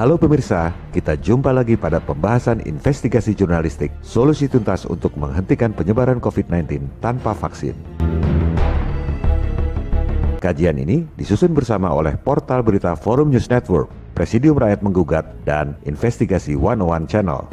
Halo pemirsa, kita jumpa lagi pada pembahasan investigasi jurnalistik, solusi tuntas untuk menghentikan penyebaran COVID-19 tanpa vaksin. Kajian ini disusun bersama oleh portal berita Forum News Network, Presidium Rakyat Menggugat, dan Investigasi 101 Channel.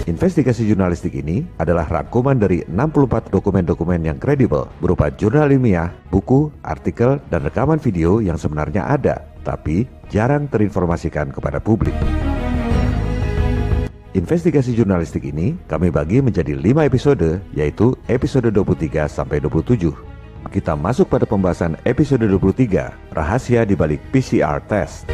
Investigasi jurnalistik ini adalah rangkuman dari 64 dokumen-dokumen yang kredibel berupa jurnal ilmiah, buku, artikel, dan rekaman video yang sebenarnya ada, tapi jarang terinformasikan kepada publik. Investigasi jurnalistik ini kami bagi menjadi 5 episode, yaitu episode 23 sampai 27. Kita masuk pada pembahasan episode 23, rahasia di balik PCR test.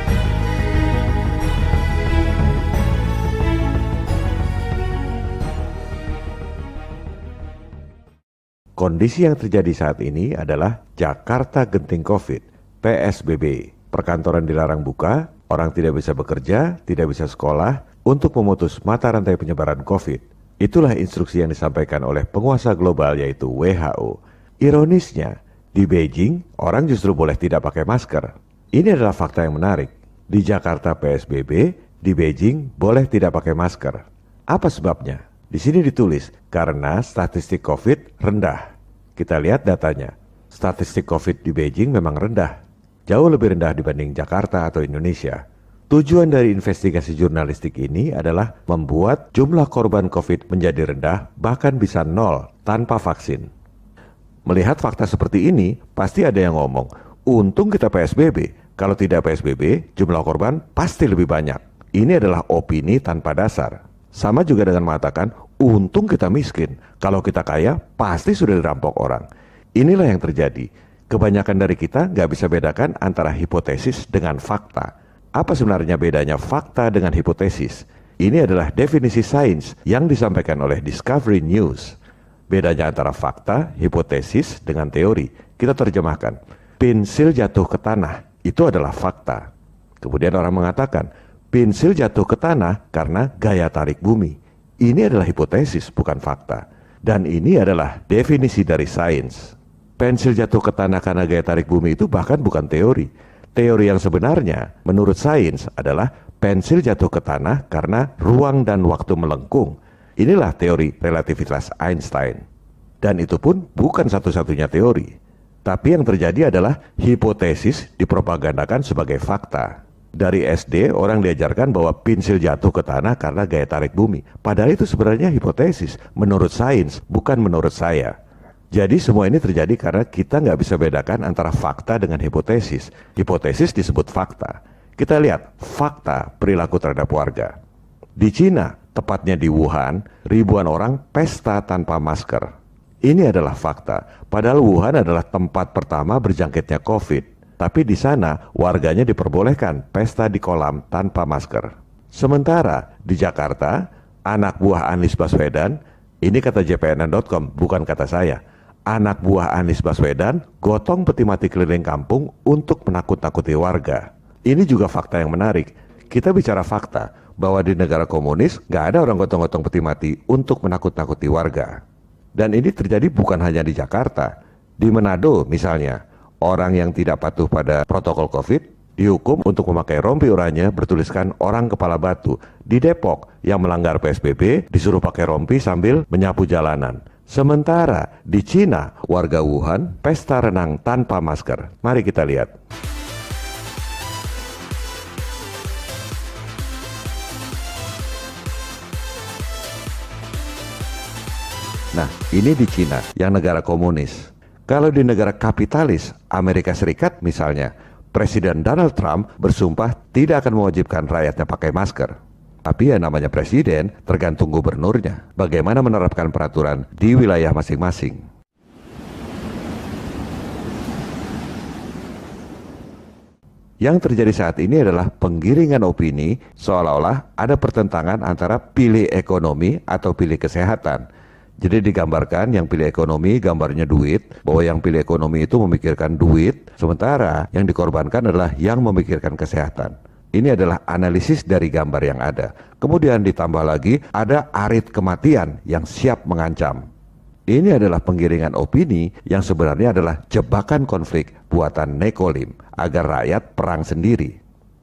Kondisi yang terjadi saat ini adalah Jakarta genting COVID, PSBB. Perkantoran dilarang buka, orang tidak bisa bekerja, tidak bisa sekolah, untuk memutus mata rantai penyebaran COVID. Itulah instruksi yang disampaikan oleh penguasa global yaitu WHO. Ironisnya, di Beijing, orang justru boleh tidak pakai masker. Ini adalah fakta yang menarik. Di Jakarta PSBB, di Beijing boleh tidak pakai masker. Apa sebabnya? Di sini ditulis, karena statistik COVID rendah. Kita lihat datanya. Statistik COVID di Beijing memang rendah. Jauh lebih rendah dibanding Jakarta atau Indonesia. Tujuan dari investigasi jurnalistik ini adalah membuat jumlah korban COVID menjadi rendah, bahkan bisa nol tanpa vaksin. Melihat fakta seperti ini, pasti ada yang ngomong, untung kita PSBB. Kalau tidak PSBB, jumlah korban pasti lebih banyak. Ini adalah opini tanpa dasar. Sama juga dengan mengatakan, untung kita miskin. Kalau kita kaya, pasti sudah dirampok orang. Inilah yang terjadi. Kebanyakan dari kita nggak bisa bedakan antara hipotesis dengan fakta. Apa sebenarnya bedanya fakta dengan hipotesis? Ini adalah definisi sains yang disampaikan oleh Discovery News. Bedanya antara fakta, hipotesis, dengan teori. Kita terjemahkan. Pensil jatuh ke tanah, itu adalah fakta. Kemudian orang mengatakan, pensil jatuh ke tanah karena gaya tarik bumi. Ini adalah hipotesis, bukan fakta. Dan ini adalah definisi dari sains. Pensil jatuh ke tanah karena gaya tarik bumi itu bahkan bukan teori. Teori yang sebenarnya menurut sains adalah pensil jatuh ke tanah karena ruang dan waktu melengkung. Inilah teori relativitas Einstein. Dan itu pun bukan satu-satunya teori. Tapi yang terjadi adalah hipotesis dipropagandakan sebagai fakta. Dari SD orang diajarkan bahwa pensil jatuh ke tanah karena gaya tarik bumi. Padahal itu sebenarnya hipotesis menurut sains, bukan menurut saya. Jadi semua ini terjadi karena kita nggak bisa bedakan antara fakta dengan hipotesis. Hipotesis disebut fakta. Kita lihat fakta perilaku terhadap warga. Di Cina, tepatnya di Wuhan, ribuan orang pesta tanpa masker. Ini adalah fakta. Padahal Wuhan adalah tempat pertama berjangkitnya COVID. Tapi di sana warganya diperbolehkan pesta di kolam tanpa masker. Sementara di Jakarta, anak buah Anies Baswedan, ini kata jpnn.com, bukan kata saya. Anak buah Anies Baswedan gotong peti mati keliling kampung untuk menakut-nakuti warga. Ini juga fakta yang menarik. Kita bicara fakta bahwa di negara komunis gak ada orang gotong-gotong peti mati untuk menakut-nakuti warga. Dan ini terjadi bukan hanya di Jakarta. Di Manado misalnya, orang yang tidak patuh pada protokol COVID dihukum untuk memakai rompi oranye bertuliskan orang kepala batu. Di Depok yang melanggar PSBB disuruh pakai rompi sambil menyapu jalanan. Sementara di Cina, warga Wuhan pesta renang tanpa masker. Mari kita lihat. Nah, ini di Cina yang negara komunis. Kalau di negara kapitalis, Amerika Serikat misalnya, Presiden Donald Trump bersumpah tidak akan mewajibkan rakyatnya pakai masker. Tapi ya namanya presiden, tergantung gubernurnya. Bagaimana menerapkan peraturan di wilayah masing-masing. Yang terjadi saat ini adalah penggiringan opini seolah-olah ada pertentangan antara pilih ekonomi atau pilih kesehatan. Jadi digambarkan yang pilih ekonomi gambarnya duit, bahwa yang pilih ekonomi itu memikirkan duit, sementara yang dikorbankan adalah yang memikirkan kesehatan. Ini adalah analisis dari gambar yang ada. Kemudian ditambah lagi ada arit kematian yang siap mengancam. Ini adalah penggiringan opini yang sebenarnya adalah jebakan konflik buatan Nekolim agar rakyat perang sendiri.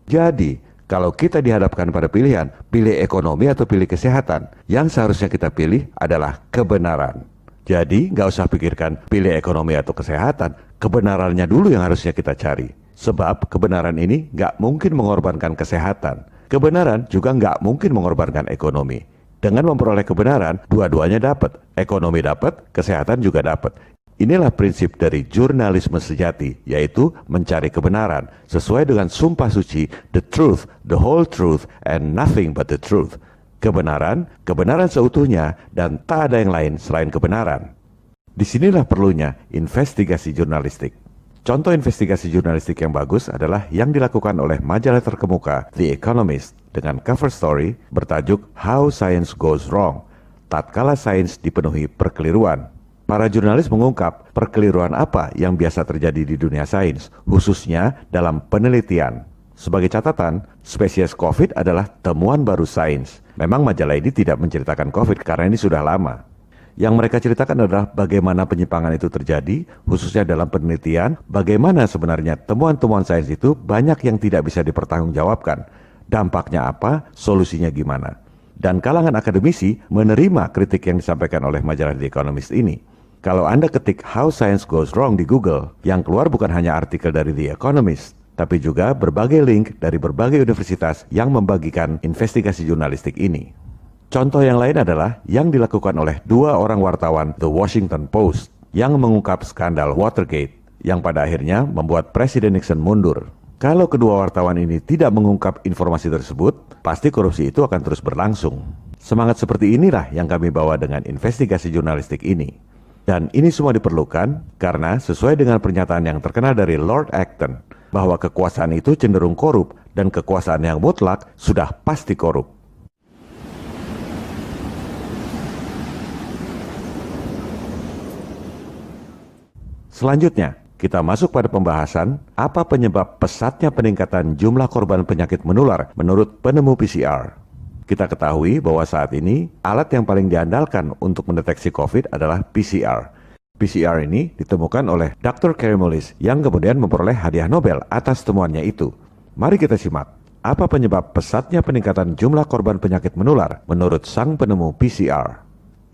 Jadi, kalau kita dihadapkan pada pilihan, pilih ekonomi atau pilih kesehatan, yang seharusnya kita pilih adalah kebenaran. Jadi, nggak usah pikirkan pilih ekonomi atau kesehatan, kebenarannya dulu yang harusnya kita cari. Sebab kebenaran ini nggak mungkin mengorbankan kesehatan. Kebenaran juga nggak mungkin mengorbankan ekonomi. Dengan memperoleh kebenaran, dua-duanya dapat. Ekonomi dapat, kesehatan juga dapat. Inilah prinsip dari jurnalisme sejati, yaitu mencari kebenaran sesuai dengan sumpah suci, the truth, the whole truth, and nothing but the truth. Kebenaran, kebenaran seutuhnya, dan tak ada yang lain selain kebenaran. Disinilah perlunya investigasi jurnalistik. Contoh investigasi jurnalistik yang bagus adalah yang dilakukan oleh majalah terkemuka The Economist dengan cover story bertajuk How Science Goes Wrong, tatkala sains dipenuhi perkeliruan. Para jurnalis mengungkap perkeliruan apa yang biasa terjadi di dunia sains, khususnya dalam penelitian. Sebagai catatan, spesies COVID adalah temuan baru sains. Memang majalah ini tidak menceritakan COVID karena ini sudah lama. Yang mereka ceritakan adalah bagaimana penyimpangan itu terjadi, khususnya dalam penelitian, bagaimana sebenarnya temuan-temuan sains itu banyak yang tidak bisa dipertanggungjawabkan. Dampaknya apa, solusinya gimana. Dan kalangan akademisi menerima kritik yang disampaikan oleh majalah The Economist ini. Kalau Anda ketik How Science Goes Wrong di Google, yang keluar bukan hanya artikel dari The Economist, tapi juga berbagai link dari berbagai universitas yang membagikan investigasi jurnalistik ini. Contoh yang lain adalah yang dilakukan oleh dua orang wartawan The Washington Post yang mengungkap skandal Watergate yang pada akhirnya membuat Presiden Nixon mundur. Kalau kedua wartawan ini tidak mengungkap informasi tersebut, pasti korupsi itu akan terus berlangsung. Semangat seperti inilah yang kami bawa dengan investigasi jurnalistik ini. Dan ini semua diperlukan karena sesuai dengan pernyataan yang terkenal dari Lord Acton, bahwa kekuasaan itu cenderung korup dan kekuasaan yang mutlak sudah pasti korup. Selanjutnya, kita masuk pada pembahasan apa penyebab pesatnya peningkatan jumlah korban penyakit menular menurut penemu PCR. Kita ketahui bahwa saat ini alat yang paling diandalkan untuk mendeteksi COVID adalah PCR. PCR ini ditemukan oleh Dr. Kary Mullis yang kemudian memperoleh hadiah Nobel atas temuannya itu. Mari kita simak, apa penyebab pesatnya peningkatan jumlah korban penyakit menular menurut sang penemu PCR.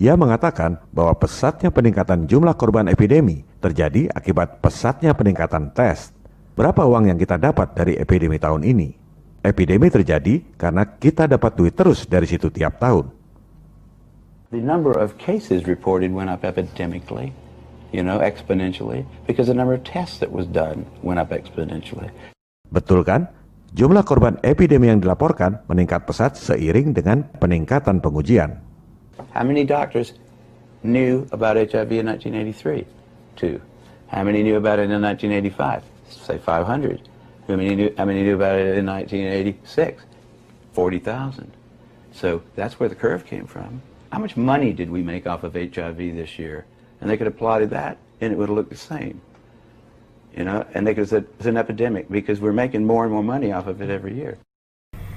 Ia mengatakan bahwa pesatnya peningkatan jumlah korban epidemi terjadi akibat pesatnya peningkatan tes. Berapa uang yang kita dapat dari epidemi tahun ini? Epidemi terjadi karena kita dapat duit terus dari situ tiap tahun. The number of cases reported went up epidemically, exponentially, because the number of tests that was done went up exponentially. Betul kan? Jumlah korban epidemi yang dilaporkan meningkat pesat seiring dengan peningkatan pengujian. How many doctors knew about HIV in 1983? 2. How many knew about it in 1985? Say 500. How many knew about it in 1986? 40,000. So that's where the curve came from. How much money did we make off of HIV this year? And they could have plotted that, and it would have looked the same. And they could have said it's an epidemic because we're making more and more money off of it every year.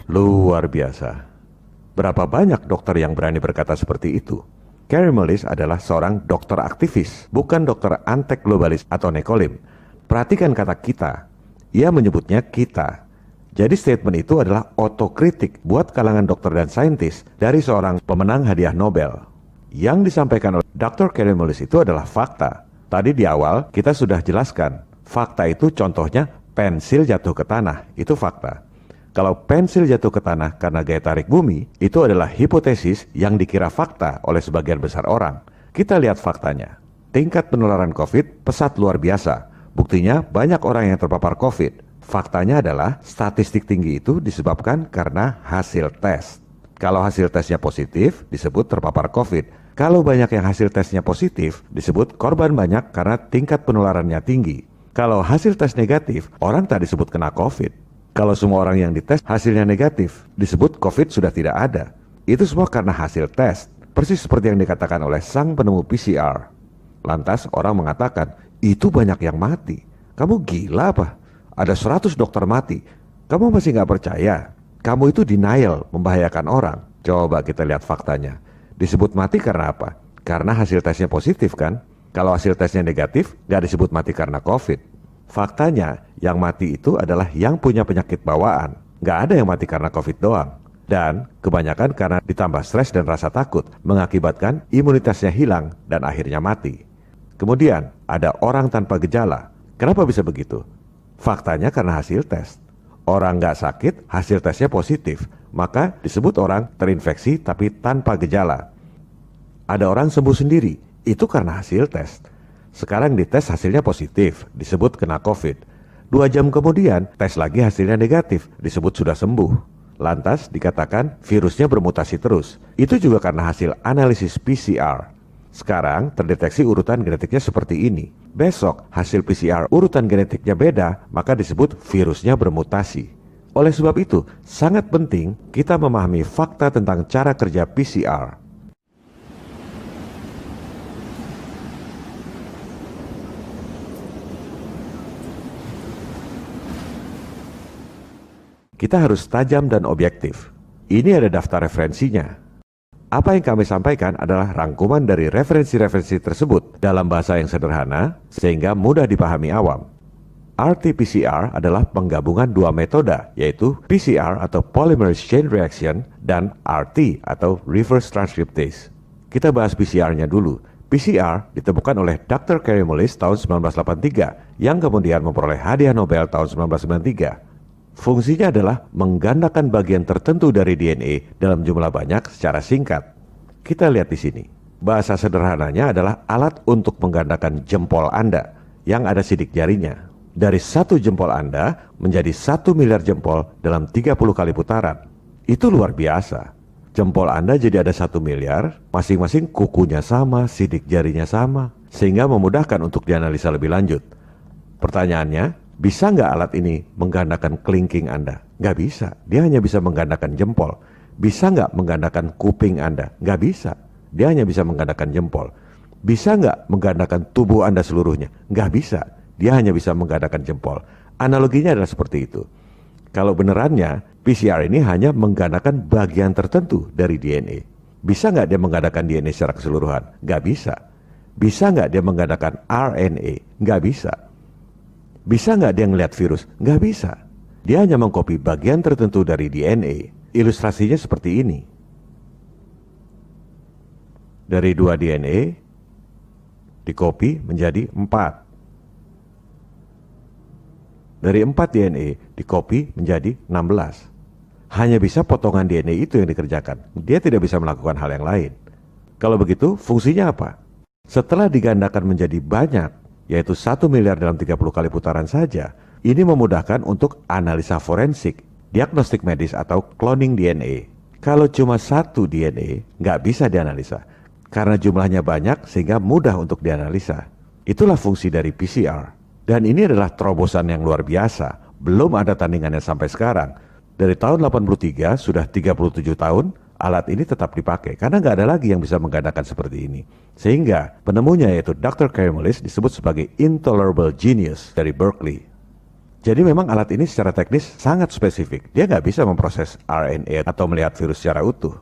Luar biasa. Berapa banyak dokter yang berani berkata seperti itu? Kary Mullis adalah seorang dokter aktivis, bukan dokter antek globalis atau nekolim. Perhatikan kata kita. Ia menyebutnya kita. Jadi statement itu adalah otokritik buat kalangan dokter dan saintis dari seorang pemenang hadiah Nobel. Yang disampaikan oleh Dr. Kary Mullis itu adalah fakta. Tadi di awal kita sudah jelaskan, fakta itu contohnya pensil jatuh ke tanah, itu fakta. Kalau pensil jatuh ke tanah karena gaya tarik bumi, itu adalah hipotesis yang dikira fakta oleh sebagian besar orang. Kita lihat faktanya. Tingkat penularan COVID pesat luar biasa. Buktinya banyak orang yang terpapar COVID. Faktanya adalah statistik tinggi itu disebabkan karena hasil tes. Kalau hasil tesnya positif, disebut terpapar COVID. Kalau banyak yang hasil tesnya positif, disebut korban banyak karena tingkat penularannya tinggi. Kalau hasil tes negatif, orang tak disebut kena COVID. Kalau semua orang yang dites hasilnya negatif, disebut COVID sudah tidak ada. Itu semua karena hasil tes. Persis seperti yang dikatakan oleh sang penemu PCR. Lantas orang mengatakan, itu banyak yang mati. Kamu gila apa? Ada 100 dokter mati. Kamu masih nggak percaya? Kamu itu denial, membahayakan orang. Coba kita lihat faktanya. Disebut mati karena apa? Karena hasil tesnya positif kan? Kalau hasil tesnya negatif, nggak disebut mati karena COVID. Faktanya, yang mati itu adalah yang punya penyakit bawaan. Nggak ada yang mati karena COVID doang. Dan kebanyakan karena ditambah stres dan rasa takut, mengakibatkan imunitasnya hilang dan akhirnya mati. Kemudian, ada orang tanpa gejala. Kenapa bisa begitu? Faktanya karena hasil tes. Orang nggak sakit, hasil tesnya positif. Maka disebut orang terinfeksi tapi tanpa gejala. Ada orang sembuh sendiri, itu karena hasil tes. Sekarang dites hasilnya positif, disebut kena COVID. 2 jam kemudian, tes lagi hasilnya negatif, disebut sudah sembuh. Lantas dikatakan virusnya bermutasi terus. Itu juga karena hasil analisis PCR. Sekarang terdeteksi urutan genetiknya seperti ini. Besok hasil PCR urutan genetiknya beda, maka disebut virusnya bermutasi. Oleh sebab itu, sangat penting kita memahami fakta tentang cara kerja PCR. Kita harus tajam dan objektif. Ini ada daftar referensinya. Apa yang kami sampaikan adalah rangkuman dari referensi-referensi tersebut dalam bahasa yang sederhana sehingga mudah dipahami awam. RT-PCR adalah penggabungan 2 metode, yaitu PCR atau Polymerase Chain Reaction dan RT atau Reverse Transcriptase. Kita bahas PCR-nya dulu. PCR ditemukan oleh Dr. Kary Mullis tahun 1983 yang kemudian memperoleh hadiah Nobel tahun 1993. Fungsinya adalah menggandakan bagian tertentu dari DNA dalam jumlah banyak secara singkat. Kita lihat di sini. Bahasa sederhananya adalah alat untuk menggandakan jempol Anda yang ada sidik jarinya. Dari 1 jempol Anda menjadi 1 miliar jempol dalam 30 kali putaran. Itu luar biasa. Jempol Anda jadi ada 1 miliar, masing-masing kukunya sama, sidik jarinya sama, sehingga memudahkan untuk dianalisa lebih lanjut. Pertanyaannya, bisa nggak alat ini menggandakan kelingking Anda? Nggak bisa, dia hanya bisa menggandakan jempol. Bisa nggak menggandakan kuping Anda? Nggak bisa, dia hanya bisa menggandakan jempol. Bisa nggak menggandakan tubuh Anda seluruhnya? Nggak bisa, dia hanya bisa menggandakan jempol. Analoginya adalah seperti itu. Kalau benerannya, PCR ini hanya menggandakan bagian tertentu dari DNA. Bisa nggak dia menggandakan DNA secara keseluruhan? Nggak bisa. Bisa nggak dia menggandakan RNA? Nggak bisa. Bisa nggak dia ngelihat virus? Nggak bisa. Dia hanya mengcopy bagian tertentu dari DNA. Ilustrasinya seperti ini. Dari 2 DNA, dicopy menjadi 4. Dari 4 DNA, dicopy menjadi 16. Hanya bisa potongan DNA itu yang dikerjakan. Dia tidak bisa melakukan hal yang lain. Kalau begitu, fungsinya apa? Setelah digandakan menjadi banyak, yaitu 1 miliar dalam 30 kali putaran saja, ini memudahkan untuk analisa forensik, diagnostik medis atau cloning DNA. Kalau cuma 1 DNA, nggak bisa dianalisa, karena jumlahnya banyak sehingga mudah untuk dianalisa. Itulah fungsi dari PCR. Dan ini adalah terobosan yang luar biasa, belum ada tandingannya sampai sekarang. Dari tahun 83, sudah 37 tahun, alat ini tetap dipakai karena nggak ada lagi yang bisa menggandakan seperti ini. Sehingga penemunya yaitu Dr. Kary Mullis disebut sebagai intolerable genius dari Berkeley. Jadi memang alat ini secara teknis sangat spesifik. Dia nggak bisa memproses RNA atau melihat virus secara utuh.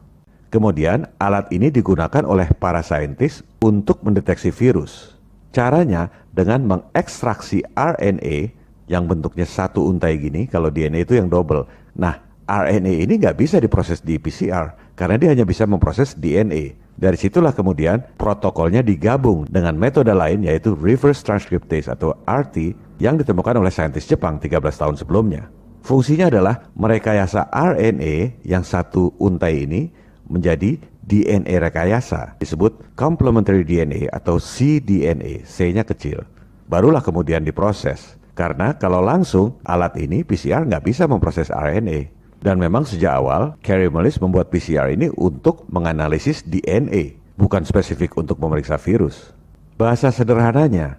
Kemudian alat ini digunakan oleh para saintis untuk mendeteksi virus. Caranya dengan mengekstraksi RNA yang bentuknya satu untai gini, kalau DNA itu yang double. Nah, RNA ini nggak bisa diproses di PCR karena dia hanya bisa memproses DNA. Dari situlah kemudian protokolnya digabung dengan metode lain yaitu reverse transcriptase atau RT yang ditemukan oleh saintis Jepang 13 tahun sebelumnya. Fungsinya adalah merekayasa RNA yang satu untai ini menjadi DNA rekayasa, disebut complementary DNA atau cDNA, C-nya kecil. Barulah kemudian diproses. Karena kalau langsung alat ini PCR nggak bisa memproses RNA. Dan memang sejak awal, Kary Mullis membuat PCR ini untuk menganalisis DNA, bukan spesifik untuk memeriksa virus. Bahasa sederhananya,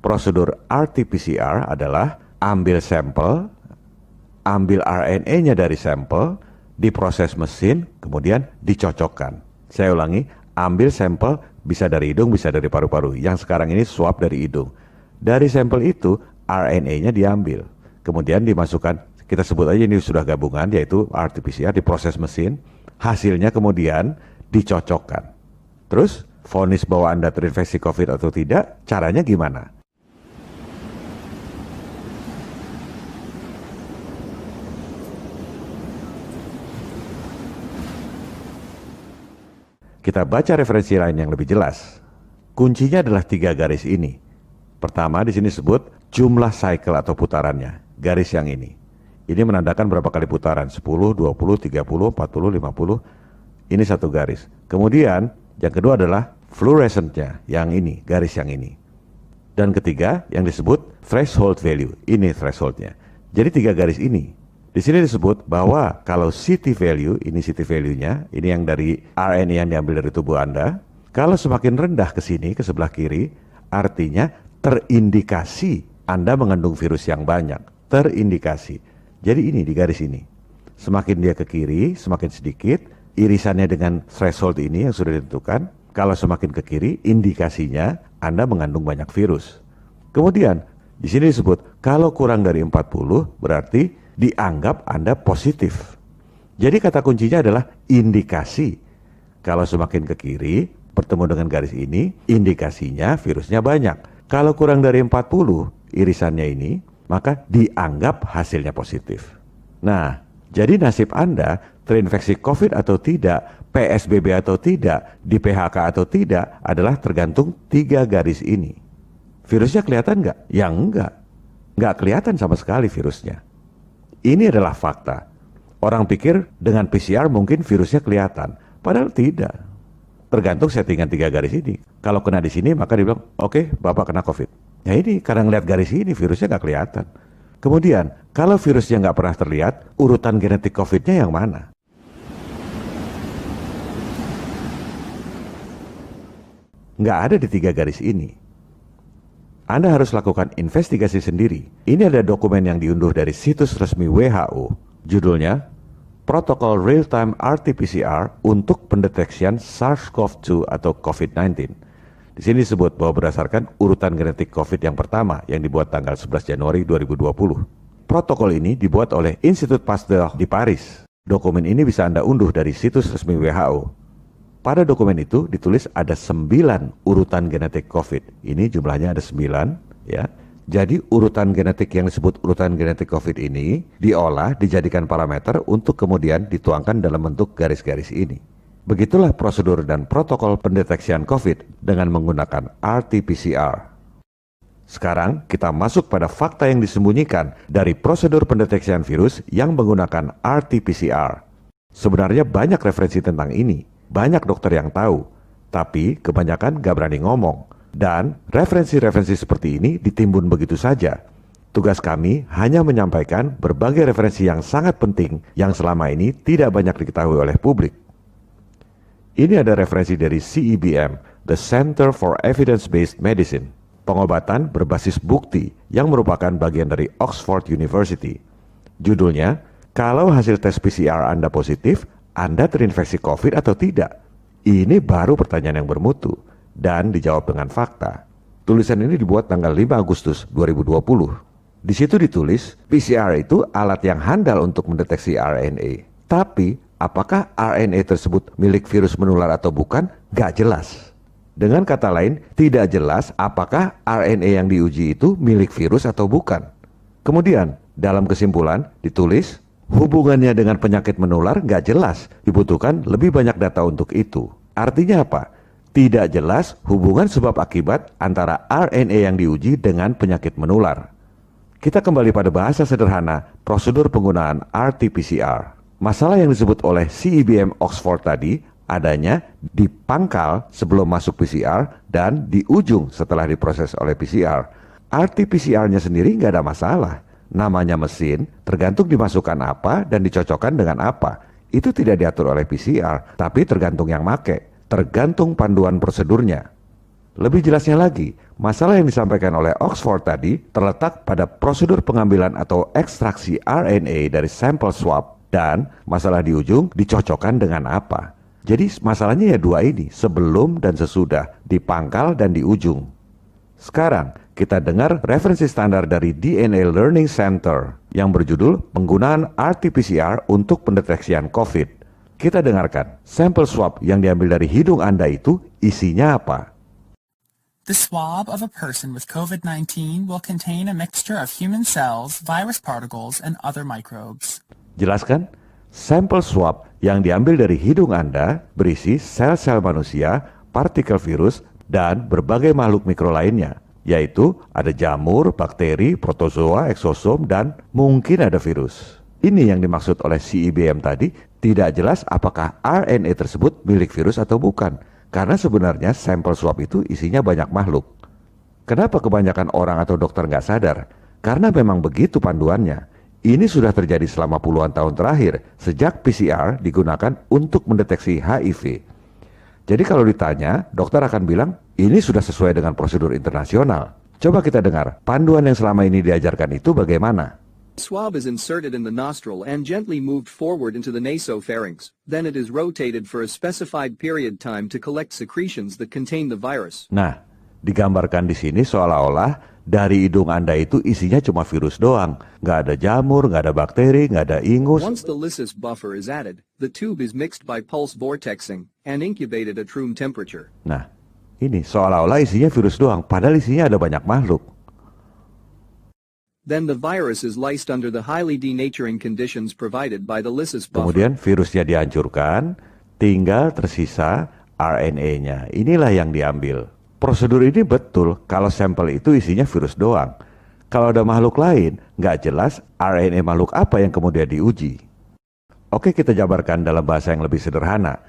prosedur RT-PCR adalah ambil sampel, ambil RNA-nya dari sampel, diproses mesin, kemudian dicocokkan. Saya ulangi, ambil sampel bisa dari hidung, bisa dari paru-paru. Yang sekarang ini swab dari hidung. Dari sampel itu, RNA-nya diambil, kemudian dimasukkan. Kita sebut aja ini sudah gabungan, yaitu RT-PCR, diproses mesin, hasilnya kemudian dicocokkan. Terus, vonis bahwa Anda terinfeksi COVID atau tidak, caranya gimana? Kita baca referensi lain yang lebih jelas. Kuncinya adalah 3 garis ini. Pertama di sini disebut jumlah cycle atau putarannya, garis yang ini. Ini menandakan berapa kali putaran, 10, 20, 30, 40, 50. Ini satu garis. Kemudian yang kedua adalah fluorescentnya, yang ini, garis yang ini. Dan ketiga yang disebut threshold value, ini thresholdnya. Jadi 3 garis ini. Di sini disebut bahwa kalau CT value, ini CT value-nya, ini yang dari RNA yang diambil dari tubuh Anda, kalau semakin rendah ke sini, ke sebelah kiri, artinya terindikasi Anda mengandung virus yang banyak. Terindikasi. Jadi ini di garis ini. Semakin dia ke kiri, semakin sedikit, irisannya dengan threshold ini yang sudah ditentukan. Kalau semakin ke kiri, indikasinya Anda mengandung banyak virus. Kemudian, di sini disebut kalau kurang dari 40, berarti dianggap Anda positif. Jadi kata kuncinya adalah indikasi. Kalau semakin ke kiri, bertemu dengan garis ini, indikasinya virusnya banyak. Kalau kurang dari 40 irisannya ini, maka dianggap hasilnya positif. Nah, jadi nasib Anda terinfeksi COVID atau tidak, PSBB atau tidak, di PHK atau tidak, adalah tergantung 3 garis ini. Virusnya kelihatan nggak? Ya enggak. Nggak kelihatan sama sekali virusnya. Ini adalah fakta. Orang pikir dengan PCR mungkin virusnya kelihatan. Padahal tidak. Tergantung settingan 3 garis ini. Kalau kena di sini maka dibilang, oke, Bapak kena COVID. Ya ini karena ngeliat garis ini virusnya nggak kelihatan. Kemudian, kalau virusnya nggak pernah terlihat, urutan genetik COVID-nya yang mana? Nggak ada di 3 garis ini. Anda harus lakukan investigasi sendiri. Ini ada dokumen yang diunduh dari situs resmi WHO. Judulnya, Protokol Real-Time RT-PCR untuk pendeteksian SARS-CoV-2 atau COVID-19. Di sini disebut bahwa berdasarkan urutan genetik COVID yang pertama yang dibuat tanggal 11 Januari 2020. Protokol ini dibuat oleh Institut Pasteur di Paris. Dokumen ini bisa Anda unduh dari situs resmi WHO. Pada dokumen itu ditulis ada 9 urutan genetik COVID. Ini jumlahnya ada 9, ya. Jadi urutan genetik yang disebut urutan genetik COVID ini diolah, dijadikan parameter untuk kemudian dituangkan dalam bentuk garis-garis ini. Begitulah prosedur dan protokol pendeteksian COVID dengan menggunakan RT-PCR. Sekarang kita masuk pada fakta yang disembunyikan dari prosedur pendeteksian virus yang menggunakan RT-PCR. Sebenarnya banyak referensi tentang ini. Banyak dokter yang tahu, tapi kebanyakan gak berani ngomong. Dan referensi-referensi seperti ini ditimbun begitu saja. Tugas kami hanya menyampaikan berbagai referensi yang sangat penting yang selama ini tidak banyak diketahui oleh publik. Ini ada referensi dari CEBM, The Center for Evidence-Based Medicine, pengobatan berbasis bukti yang merupakan bagian dari Oxford University. Judulnya, kalau hasil tes PCR Anda positif, Anda terinfeksi COVID atau tidak? Ini baru pertanyaan yang bermutu dan dijawab dengan fakta. Tulisan ini dibuat tanggal 5 Agustus 2020. Di situ ditulis, PCR itu alat yang handal untuk mendeteksi RNA. Tapi, apakah RNA tersebut milik virus menular atau bukan? Gak jelas. Dengan kata lain, tidak jelas apakah RNA yang diuji itu milik virus atau bukan. Kemudian, dalam kesimpulan ditulis, hubungannya dengan penyakit menular nggak jelas, dibutuhkan lebih banyak data untuk itu. Artinya apa? Tidak jelas hubungan sebab akibat antara RNA yang diuji dengan penyakit menular. Kita kembali pada bahasa sederhana, prosedur penggunaan RT-PCR. Masalah yang disebut oleh CEBM Oxford tadi, adanya di pangkal sebelum masuk PCR dan di ujung setelah diproses oleh PCR. RT-PCR-nya sendiri nggak ada masalah. Namanya mesin, tergantung dimasukkan apa dan dicocokkan dengan apa. Itu tidak diatur oleh PCR, tapi tergantung yang make, tergantung panduan prosedurnya. Lebih jelasnya lagi, masalah yang disampaikan oleh Oxford tadi terletak pada prosedur pengambilan atau ekstraksi RNA dari sampel swab dan masalah di ujung dicocokkan dengan apa. Jadi masalahnya ya 2 ini, sebelum dan sesudah, di pangkal dan di ujung. Sekarang kita dengar referensi standar dari DNA Learning Center yang berjudul penggunaan RT-PCR untuk pendeteksian COVID. Kita dengarkan, sampel swab yang diambil dari hidung Anda itu isinya apa? The swab of a person with COVID-19 will contain a mixture of human cells, virus particles, and other microbes. Jelaskan, sampel swab Yang diambil dari hidung Anda berisi sel-sel manusia, partikel virus, dan berbagai makhluk mikro lainnya, yaitu ada jamur, bakteri, protozoa, eksosom, dan mungkin ada virus. Ini yang dimaksud oleh CIBM tadi, tidak jelas apakah RNA tersebut milik virus atau bukan, karena sebenarnya sampel swab itu isinya banyak makhluk. Kenapa kebanyakan orang atau dokter nggak sadar? Karena memang begitu panduannya. Ini sudah terjadi selama puluhan tahun terakhir, sejak PCR digunakan untuk mendeteksi HIV. Jadi kalau ditanya, dokter akan bilang, ini sudah sesuai dengan prosedur internasional. Coba kita dengar, panduan yang selama ini diajarkan itu bagaimana? Swab is inserted in the nostril and gently moved forward into the nasopharynx. Then it is rotated for a specified period time to collect secretions that contain the virus. Nah, digambarkan di sini seolah-olah dari hidung Anda itu isinya cuma virus doang. Nggak ada jamur, nggak ada bakteri, nggak ada ingus. Once the lysis buffer is added, the tube is mixed by pulse vortexing and incubated at room temperature. Nah, ini seolah-olah isinya virus doang, padahal isinya ada banyak makhluk. Then the virus is lysed under the highly denaturing conditions provided by the lysis buffer. Kemudian virusnya dihancurkan, tinggal tersisa RNA-nya. Inilah yang diambil. Prosedur ini betul kalau sampel itu isinya virus doang. Kalau ada makhluk lain, nggak jelas RNA makhluk apa yang kemudian diuji. Oke, kita jabarkan dalam bahasa yang lebih sederhana.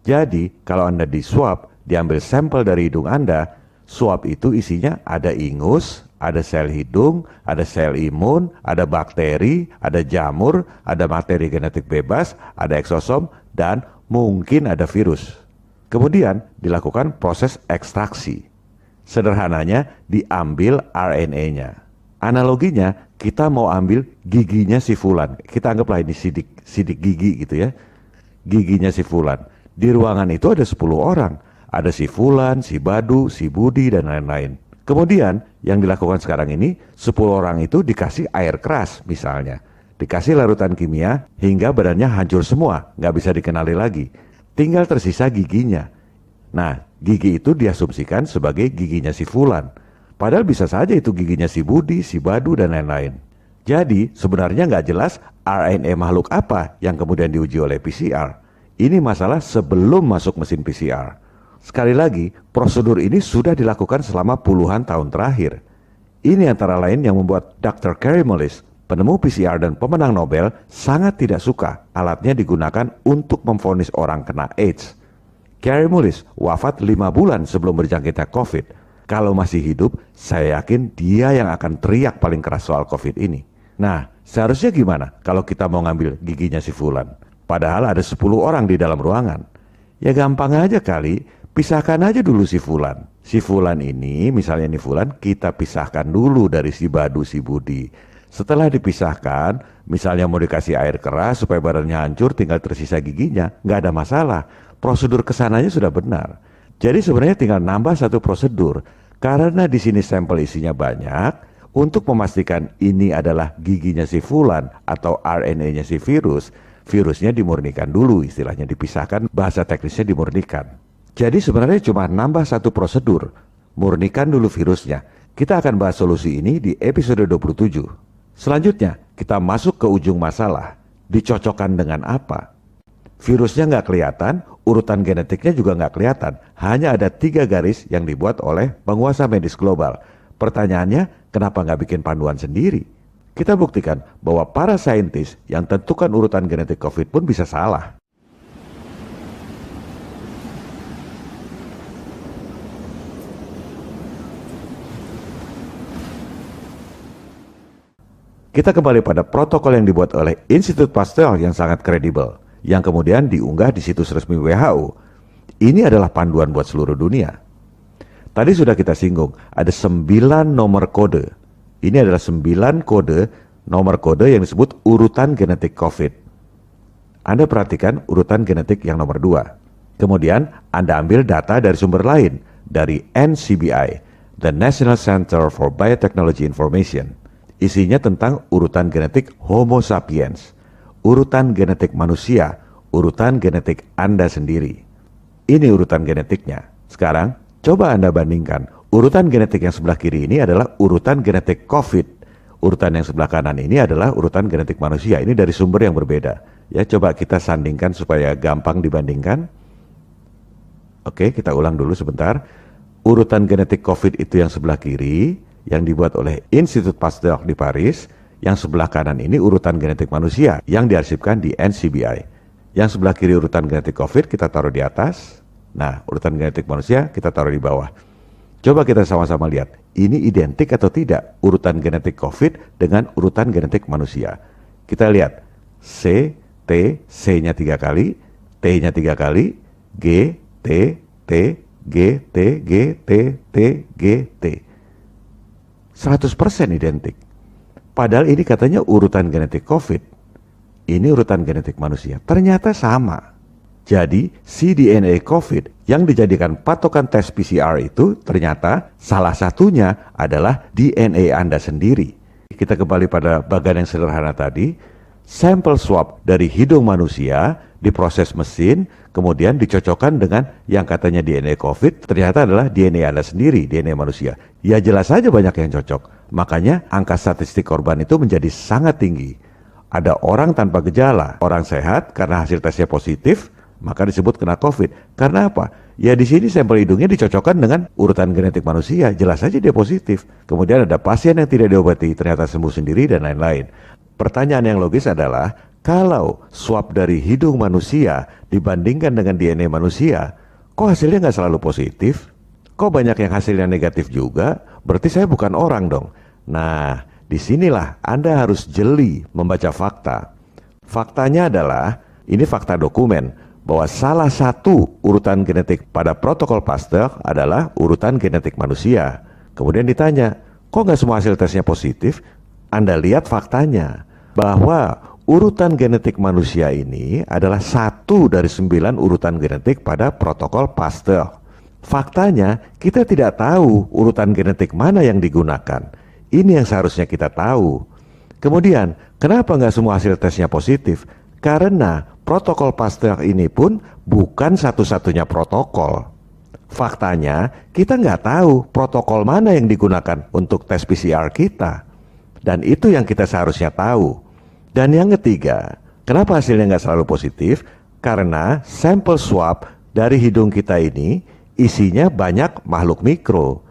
Jadi, kalau Anda di swab, diambil sampel dari hidung Anda, swab itu isinya ada ingus, ada sel hidung, ada sel imun, ada bakteri, ada jamur, ada materi genetik bebas, ada eksosom, dan mungkin ada virus. Kemudian dilakukan proses ekstraksi. Sederhananya diambil RNA-nya. Analoginya kita mau ambil giginya si Fulan. Kita anggaplah ini sidik gigi gitu ya. Giginya si Fulan. Di ruangan itu ada 10 orang. Ada si Fulan, si Badu, si Budi, dan lain-lain. Kemudian yang dilakukan sekarang ini 10 orang itu dikasih air keras misalnya. Dikasih larutan kimia hingga badannya hancur semua. Nggak bisa dikenali lagi. Tinggal tersisa giginya. Nah, gigi itu diasumsikan sebagai giginya si Fulan. Padahal bisa saja itu giginya si Budi, si Badu, dan lain-lain. Jadi, sebenarnya nggak jelas RNA makhluk apa yang kemudian diuji oleh PCR. Ini masalah sebelum masuk mesin PCR. Sekali lagi, prosedur ini sudah dilakukan selama puluhan tahun terakhir. Ini antara lain yang membuat Dr. Kary Mullis, penemu PCR dan pemenang Nobel, sangat tidak suka alatnya digunakan untuk memvonis orang kena AIDS. Kary Mullis wafat 5 bulan sebelum berjangkitnya COVID. Kalau masih hidup, saya yakin dia yang akan teriak paling keras soal COVID ini. Nah, seharusnya gimana kalau kita mau ngambil giginya si Fulan? Padahal ada 10 orang di dalam ruangan. Ya gampang aja kali, pisahkan aja dulu si Fulan. Si Fulan ini, misalnya ini Fulan, kita pisahkan dulu dari si Badu, si Budi. Setelah dipisahkan, misalnya mau dikasih air keras supaya badannya hancur, tinggal tersisa giginya, nggak ada masalah. Prosedur kesananya sudah benar. Jadi sebenarnya tinggal nambah satu prosedur. Karena di sini sampel isinya banyak, untuk memastikan ini adalah giginya si Fulan atau RNA-nya si virus, virusnya dimurnikan dulu, istilahnya dipisahkan, bahasa teknisnya dimurnikan. Jadi sebenarnya cuma nambah satu prosedur, murnikan dulu virusnya. Kita akan bahas solusi ini di episode 27. Selanjutnya, kita masuk ke ujung masalah. Dicocokkan dengan apa? Virusnya nggak kelihatan, urutan genetiknya juga nggak kelihatan. Hanya ada 3 garis yang dibuat oleh penguasa medis global. Pertanyaannya, kenapa nggak bikin panduan sendiri? Kita buktikan bahwa para saintis yang tentukan urutan genetik COVID pun bisa salah. Kita kembali pada protokol yang dibuat oleh Institut Pasteur yang sangat kredibel, yang kemudian diunggah di situs resmi WHO. Ini adalah panduan buat seluruh dunia. Tadi sudah kita singgung, ada 9 nomor kode. Ini adalah 9 nomor kode yang disebut urutan genetik COVID. Anda perhatikan urutan genetik yang nomor 2. Kemudian Anda ambil data dari sumber lain, dari NCBI, the National Center for Biotechnology Information. Isinya tentang urutan genetik Homo sapiens, urutan genetik manusia, urutan genetik Anda sendiri. Ini urutan genetiknya. Sekarang, coba Anda bandingkan. Urutan genetik yang sebelah kiri ini adalah urutan genetik COVID. Urutan yang sebelah kanan ini adalah urutan genetik manusia. Ini dari sumber yang berbeda. Ya, coba kita sandingkan supaya gampang dibandingkan. Oke, kita ulang dulu sebentar. Urutan genetik COVID itu yang sebelah kiri, yang dibuat oleh Institut Pasteur di Paris. Yang sebelah kanan ini urutan genetik manusia, yang diarsipkan di NCBI. Yang sebelah kiri urutan genetik COVID kita taruh di atas. Nah, urutan genetik manusia kita taruh di bawah. Coba kita sama-sama lihat, ini identik atau tidak urutan genetik COVID dengan urutan genetik manusia. Kita lihat, C, T, C-nya 3 kali, T-nya 3 kali, G, T, T, G, T, G, T, T, G, T. 100% identik. Padahal ini katanya urutan genetik COVID. Ini urutan genetik manusia. Ternyata sama. Jadi, cDNA COVID yang dijadikan patokan tes PCR itu ternyata salah satunya adalah DNA Anda sendiri. Kita kembali pada bagian yang sederhana tadi. Sampel swab dari hidung manusia diproses mesin, kemudian dicocokkan dengan yang katanya DNA COVID, ternyata adalah DNA Anda sendiri, DNA manusia. Ya jelas saja banyak yang cocok. Makanya angka statistik korban itu menjadi sangat tinggi. Ada orang tanpa gejala, orang sehat karena hasil tesnya positif, maka disebut kena COVID. Karena apa? Ya di sini sampel hidungnya dicocokkan dengan urutan genetik manusia, jelas saja dia positif. Kemudian ada pasien yang tidak diobati, ternyata sembuh sendiri dan lain-lain. Pertanyaan yang logis adalah, kalau swab dari hidung manusia dibandingkan dengan DNA manusia, kok hasilnya nggak selalu positif? Kok banyak yang hasilnya negatif juga? Berarti saya bukan orang dong. Nah, disinilah Anda harus jeli membaca fakta. Faktanya adalah, ini fakta dokumen, bahwa salah satu urutan genetik pada protokol Pasteur adalah urutan genetik manusia. Kemudian ditanya, kok nggak semua hasil tesnya positif? Anda lihat faktanya, bahwa urutan genetik manusia ini adalah 1 dari 9 urutan genetik pada protokol Pasteur. Faktanya, kita tidak tahu urutan genetik mana yang digunakan. Ini yang seharusnya kita tahu. Kemudian, kenapa nggak semua hasil tesnya positif? Karena protokol Pasteur ini pun bukan satu-satunya protokol. Faktanya, kita nggak tahu protokol mana yang digunakan untuk tes PCR kita. Dan itu yang kita seharusnya tahu. Dan yang ketiga, kenapa hasilnya nggak selalu positif? Karena sampel swab dari hidung kita ini isinya banyak makhluk mikro.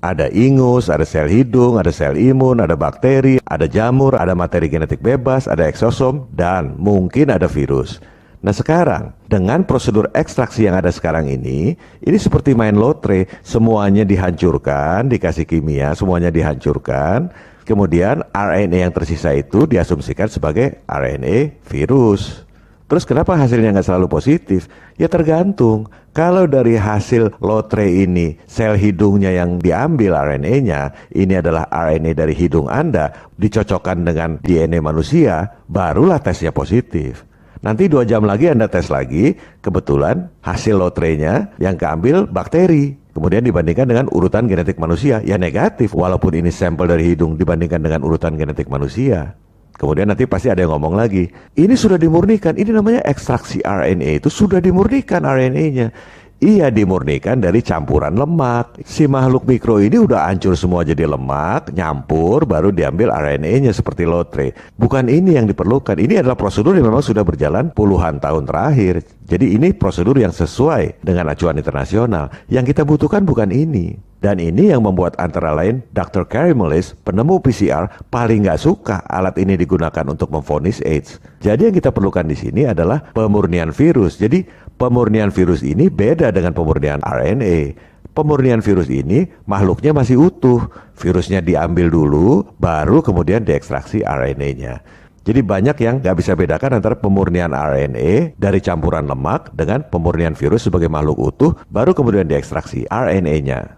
Ada ingus, ada sel hidung, ada sel imun, ada bakteri, ada jamur, ada materi genetik bebas, ada eksosom, dan mungkin ada virus. Nah sekarang, dengan prosedur ekstraksi yang ada sekarang ini seperti main lotre, semuanya dihancurkan, dikasih kimia, semuanya dihancurkan. Kemudian RNA yang tersisa itu diasumsikan sebagai RNA virus. Terus kenapa hasilnya nggak selalu positif? Ya tergantung. Kalau dari hasil lotre ini, sel hidungnya yang diambil RNA-nya, ini adalah RNA dari hidung Anda, dicocokkan dengan DNA manusia, barulah tesnya positif. Nanti 2 jam lagi Anda tes lagi, kebetulan hasil lotrenya yang keambil bakteri. Kemudian dibandingkan dengan urutan genetik manusia, ya negatif walaupun ini sampel dari hidung dibandingkan dengan urutan genetik manusia. Kemudian nanti pasti ada yang ngomong lagi, ini sudah dimurnikan, ini namanya ekstraksi RNA, itu sudah dimurnikan RNA-nya. Iya dimurnikan dari campuran lemak. Si makhluk mikro ini udah hancur semua jadi lemak, nyampur, baru diambil RNA-nya seperti lotre. Bukan ini yang diperlukan, ini adalah prosedur yang memang sudah berjalan puluhan tahun terakhir. Jadi ini prosedur yang sesuai dengan acuan internasional. Yang kita butuhkan bukan ini. Dan ini yang membuat antara lain Dr. Kary Mullis, penemu PCR, paling nggak suka alat ini digunakan untuk memvonis AIDS. Jadi yang kita perlukan di sini adalah pemurnian virus. Jadi pemurnian virus ini beda dengan pemurnian RNA. Pemurnian virus ini makhluknya masih utuh. Virusnya diambil dulu, baru kemudian diekstraksi RNA-nya. Jadi banyak yang nggak bisa bedakan antara pemurnian RNA dari campuran lemak dengan pemurnian virus sebagai makhluk utuh, baru kemudian diekstraksi RNA-nya.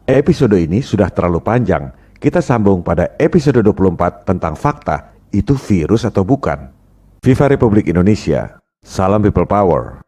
Episode ini sudah terlalu panjang. Kita sambung pada episode 24 tentang fakta, itu virus atau bukan. Viva Republik Indonesia. Salam People Power.